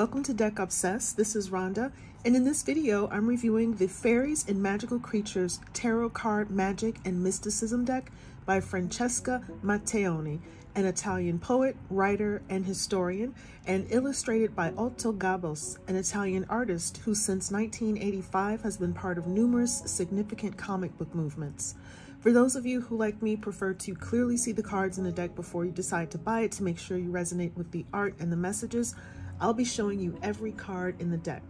welcome to Deck Obsessed. This is Rhonda, and in this video I'm reviewing the Fairies and Magical Creatures Tarot Card Magic and Mysticism deck by Francesca Matteoni, an Italian poet, writer, and historian, and illustrated by Otto Gabos, an Italian artist who since 1985 has been part of numerous significant comic book movements. For those of you who, like me, prefer to clearly see the cards in the deck before you decide to buy it to make sure you resonate with the art and the messages, I'll be showing you every card in the deck.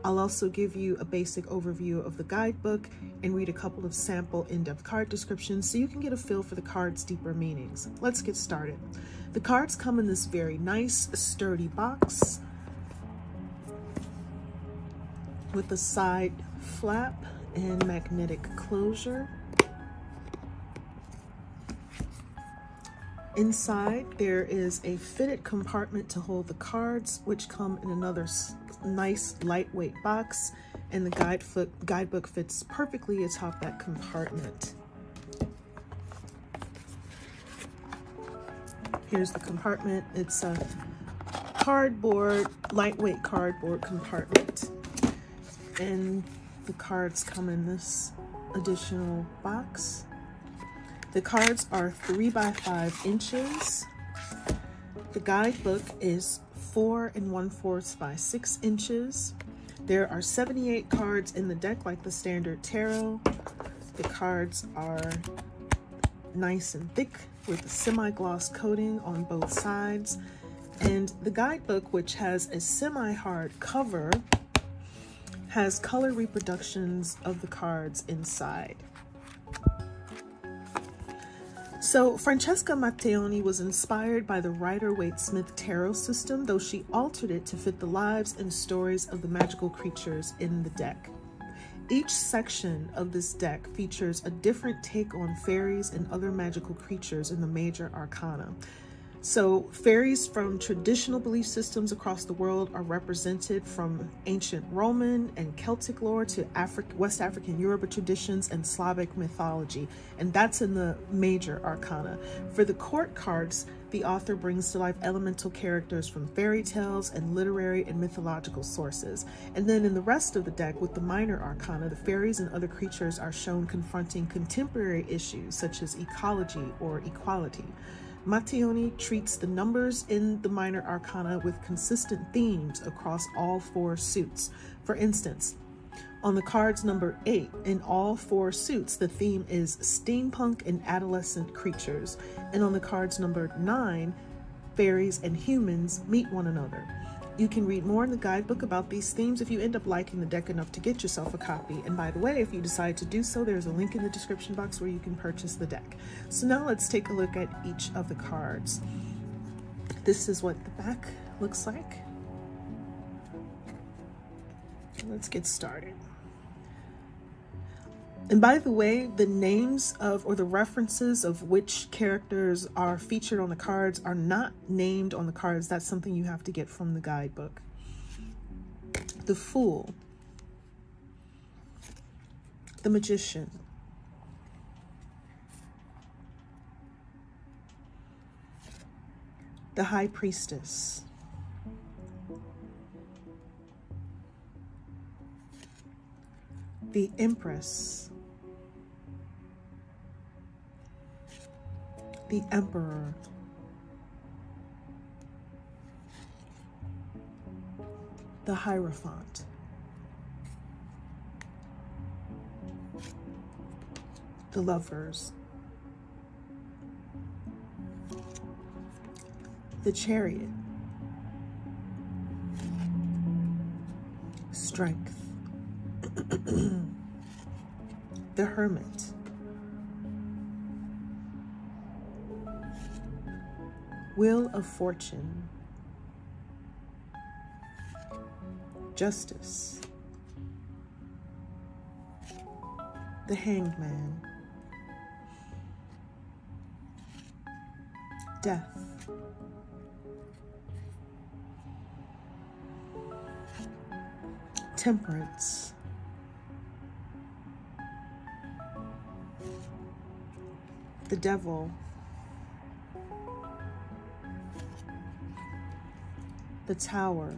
I'll also give you a basic overview of the guidebook and read a couple of sample in-depth card descriptions so you can get a feel for the card's deeper meanings. Let's get started. The cards come in this very nice, sturdy box with a side flap and magnetic closure. Inside, there is a fitted compartment to hold the cards, which come in another nice lightweight box, and the guidebook fits perfectly atop that compartment. Here's the compartment. It's a lightweight cardboard compartment, and the cards come in this additional box. The cards are 3 by 5 inches. The guidebook is 4 1/4 by 6 inches. There are 78 cards in the deck like the standard tarot. The cards are nice and thick with a semi-gloss coating on both sides. And the guidebook, which has a semi-hard cover, has color reproductions of the cards inside. So Francesca Matteoni was inspired by the Rider-Waite-Smith tarot system, though she altered it to fit the lives and stories of the magical creatures in the deck. Each section of this deck features a different take on fairies and other magical creatures in the major arcana. So fairies from traditional belief systems across the world are represented, from ancient Roman and Celtic lore to West African Yoruba traditions and Slavic mythology, and that's in the major arcana. For the court cards, the author brings to life elemental characters from fairy tales and literary and mythological sources. And then in the rest of the deck, with the minor arcana, the fairies and other creatures are shown confronting contemporary issues such as ecology or equality. Matteoni treats the numbers in the minor arcana with consistent themes across all 4 suits. For instance, on the cards number 8, in all 4 suits, the theme is steampunk and adolescent creatures. And on the cards number 9, fairies and humans meet one another. You can read more in the guidebook about these themes if you end up liking the deck enough to get yourself a copy. And by the way, if you decide to do so, there's a link in the description box where you can purchase the deck. So now let's take a look at each of the cards. This is what the back looks like. Let's get started. And by the way, the names of, or the references of which characters are featured on the cards are not named on the cards. That's something you have to get from the guidebook. The Fool, the Magician, the High Priestess, the Empress, the Emperor, the Hierophant, the Lovers, the Chariot, Strength, the Hermit, Wheel of Fortune, Justice, the Hanged Man, Death, Temperance, the Devil, the Tower,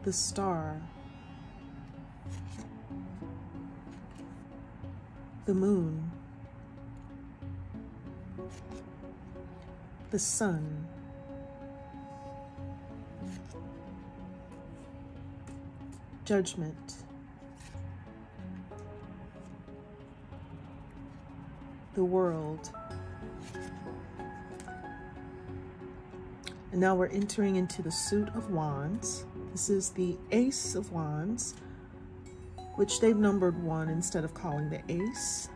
the star, the moon, the sun, judgment, the world. And now we're entering into the suit of wands. This is the Ace of Wands, which they've numbered 1 instead of calling the ace.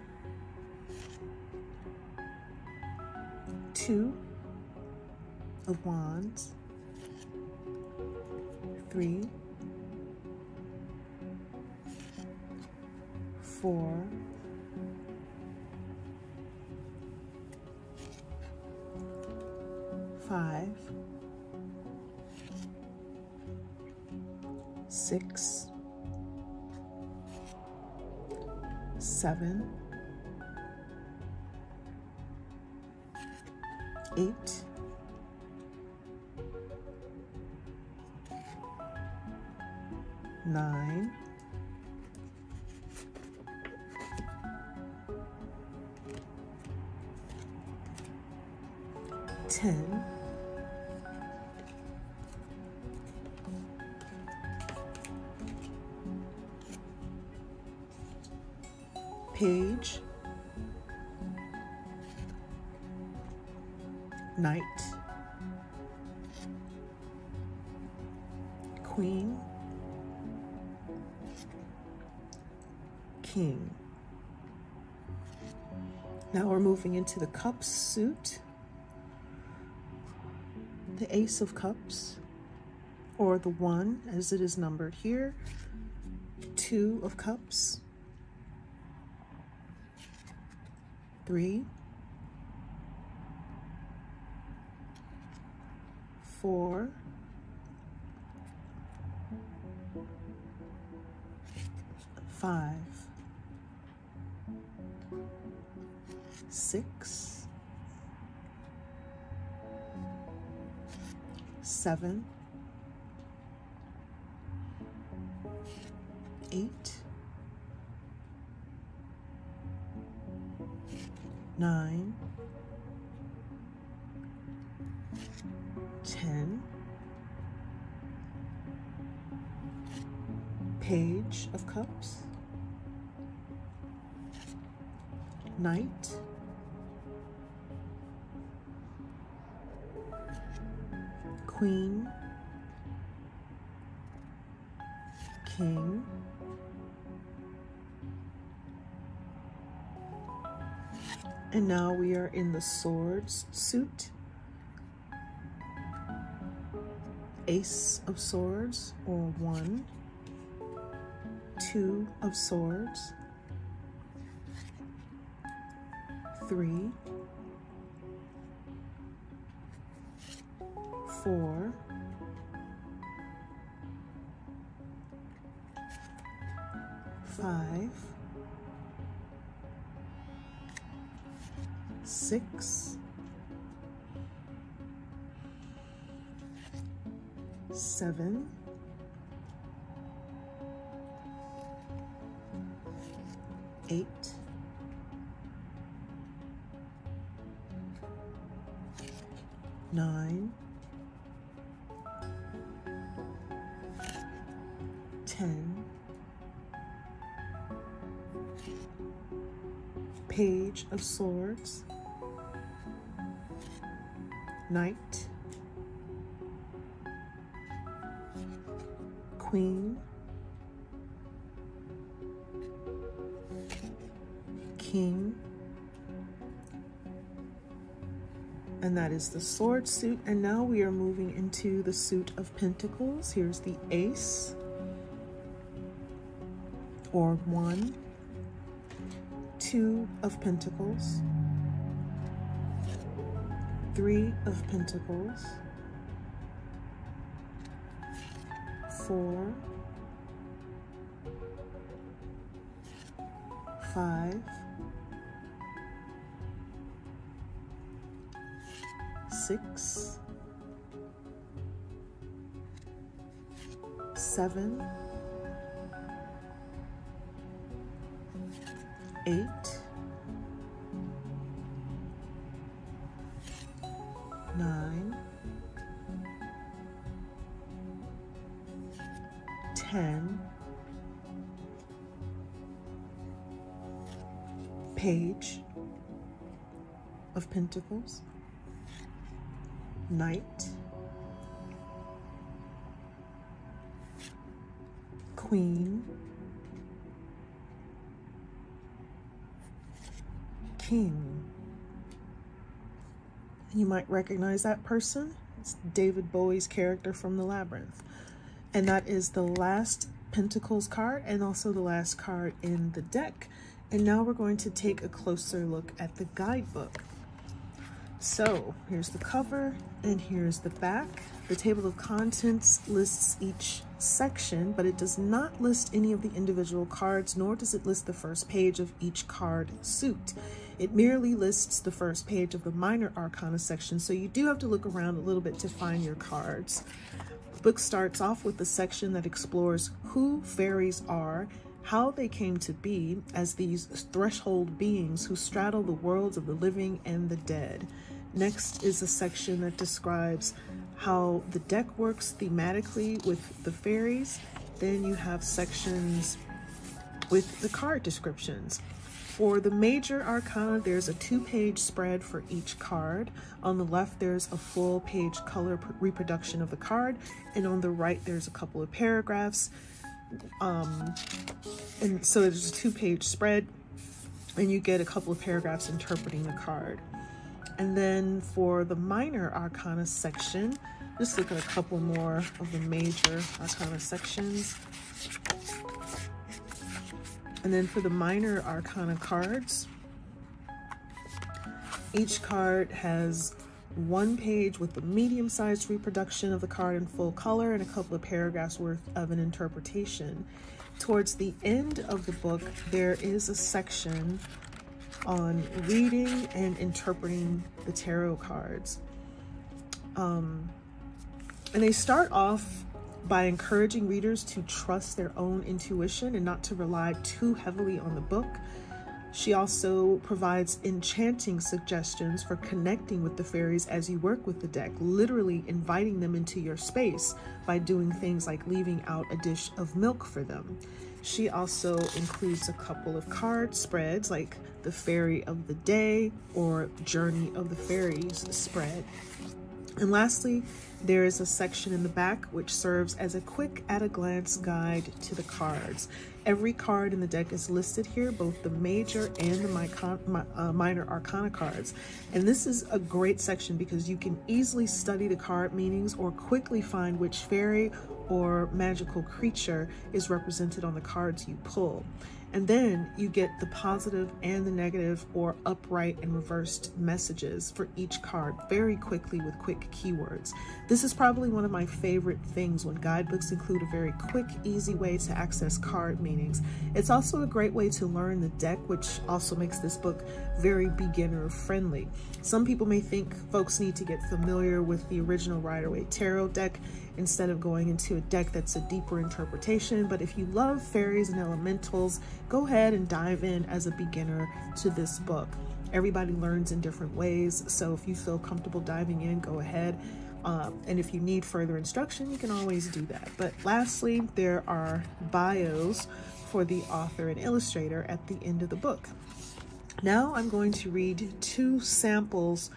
2 of Wands, 3, 4, 5, 6, 7, 8, 9, 10, 'Page, Knight, Queen, King. Now we're moving into the Cups suit. The Ace of Cups, or the 1 as it is numbered here, 2 of Cups, 3, 4, 5, 6, 7, 8, 9, 10, Page of Cups, Knight, Queen, King, and now we are in the Swords suit. Ace of Swords, or 1, 2 of Swords, 3, 4, 5, 6, 7, 8, 9, 10, Page of Swords, Knight, Queen, King, and that is the Sword suit. And now we are moving into the suit of Pentacles. Here's the Ace, or 1, 2 of Pentacles, 3 of Pentacles, 4, 5, 6, 7, 8, 9, 10, Page of Pentacles, Knight, Queen, King. You might recognize that person. It's David Bowie's character from The Labyrinth. And that is the last Pentacles card and also the last card in the deck. And now we're going to take a closer look at the guidebook. So here's the cover and here's the back. The table of contents lists each section, but it does not list any of the individual cards, nor does it list the first page of each card suit. It merely lists the first page of the minor arcana section, so you do have to look around a little bit to find your cards. The book starts off with the section that explores who fairies are, how they came to be as these threshold beings who straddle the worlds of the living and the dead. Next is a section that describes how the deck works thematically with the fairies. Then you have sections with the card descriptions. For the major arcana, there's a 2-page spread for each card. On the left, there's a full-page color reproduction of the card, and on the right, there's a couple of paragraphs. And so there's a 2-page spread, and you get a couple of paragraphs interpreting the card. And then for the minor arcana section, just look at a couple more of the major arcana sections. And then for the minor arcana cards, each card has 1 page with the medium-sized reproduction of the card in full color and a couple of paragraphs worth of an interpretation. Towards the end of the book, there is a section on reading and interpreting the tarot cards. And they start off by encouraging readers to trust their own intuition and not to rely too heavily on the book. She also provides enchanting suggestions for connecting with the fairies as you work with the deck, literally inviting them into your space by doing things like leaving out a dish of milk for them. She also includes a couple of card spreads like the Fairy of the Day or Journey of the Fairies spread. And lastly, there is a section in the back which serves as a quick at-a-glance guide to the cards. Every card in the deck is listed here, both the major and the minor arcana cards. And this is a great section because you can easily study the card meanings or quickly find which fairy or magical creature is represented on the cards you pull. And then you get the positive and the negative or upright and reversed messages for each card very quickly with quick keywords. This is probably one of my favorite things when guidebooks include a very quick, easy way to access card meanings. It's also a great way to learn the deck, which also makes this book very beginner friendly. Some people may think folks need to get familiar with the original Rider-Waite Tarot deck instead of going into a deck that's a deeper interpretation. But if you love fairies and elementals, go ahead and dive in as a beginner to this book. Everybody learns in different ways, so if you feel comfortable diving in, go ahead. And if you need further instruction, you can always do that. But lastly, there are bios for the author and illustrator at the end of the book. Now I'm going to read 2 samples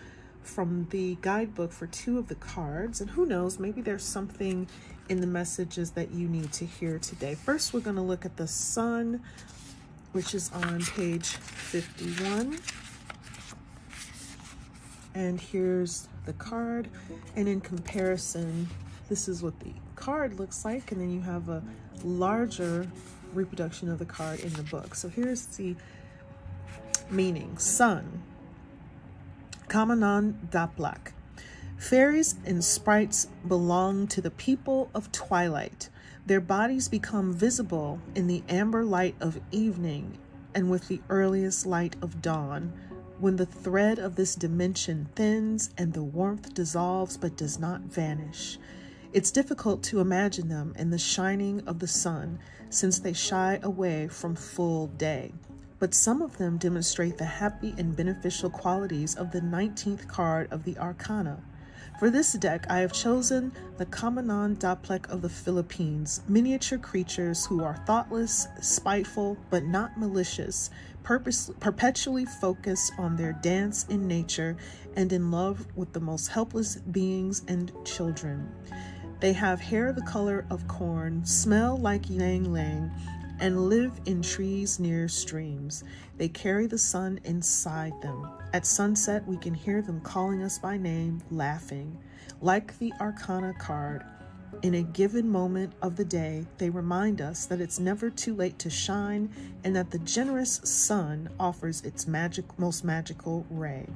from the guidebook for 2 of the cards, and who knows, maybe there's something in the messages that you need to hear today. First, we're going to look at the Sun, which is on page 51. And here's the card, and in comparison, this is what the card looks like, and then you have a larger reproduction of the card in the book. So here's the meaning. Sun, Kamanan Daplak. Fairies and sprites belong to the people of twilight. Their bodies become visible in the amber light of evening and with the earliest light of dawn, when the thread of this dimension thins and the warmth dissolves but does not vanish. It's difficult to imagine them in the shining of the sun, since they shy away from full day. But some of them demonstrate the happy and beneficial qualities of the 19th card of the Arcana. For this deck, I have chosen the Kamanan Daplek of the Philippines, miniature creatures who are thoughtless, spiteful, but not malicious, perpetually focused on their dance in nature and in love with the most helpless beings and children. They have hair the color of corn, smell like ylang ylang, and live in trees near streams. They carry the sun inside them. At sunset, we can hear them calling us by name, laughing. Like the Arcana card, in a given moment of the day, they remind us that it's never too late to shine and that the generous sun offers its most magical ray.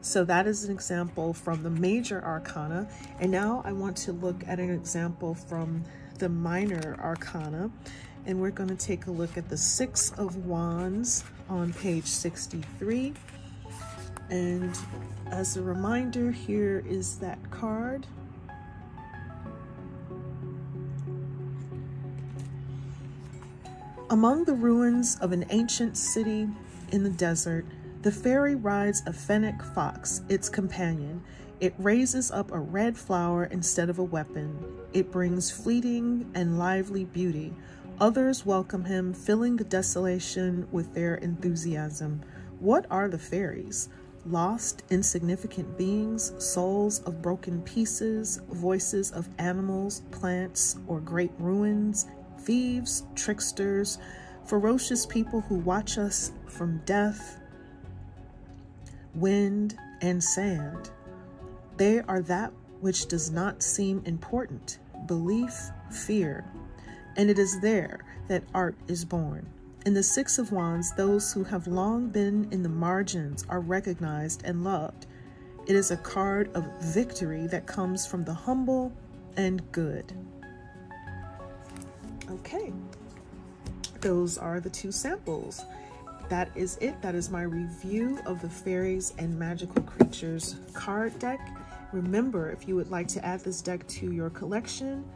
So that is an example from the major arcana. And now I want to look at an example from the minor arcana. And we're going to take a look at the Six of Wands on page 63. And as a reminder, here is that card. Among the ruins of an ancient city in the desert, the fairy rides a fennec fox, its companion. It raises up a red flower instead of a weapon. It brings fleeting and lively beauty. Others welcome him, filling the desolation with their enthusiasm. What are the fairies? Lost, insignificant beings, souls of broken pieces, voices of animals, plants, or great ruins, thieves, tricksters, ferocious people who watch us from death, wind, and sand. They are that which does not seem important, belief, fear. And it is there that art is born. In the Six of Wands, those who have long been in the margins are recognized and loved. It is a card of victory that comes from the humble and good. Okay, those are the two samples. That is it. That is my review of the Fairies and Magical Creatures card deck. Remember, if you would like to add this deck to your collection,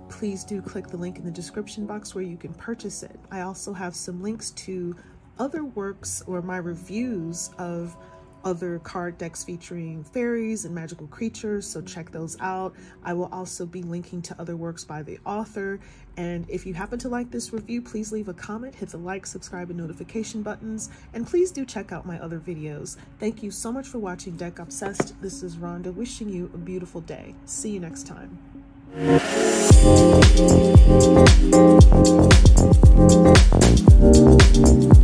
please do click the link in the description box where you can purchase it. I also have some links to other works or my reviews of other card decks featuring fairies and magical creatures, so check those out. I will also be linking to other works by the author. And if you happen to like this review, please leave a comment, hit the like, subscribe, and notification buttons, and please do check out my other videos. Thank you so much for watching Deck Obsessed. This is Rhonda wishing you a beautiful day. See you next time. Thank you.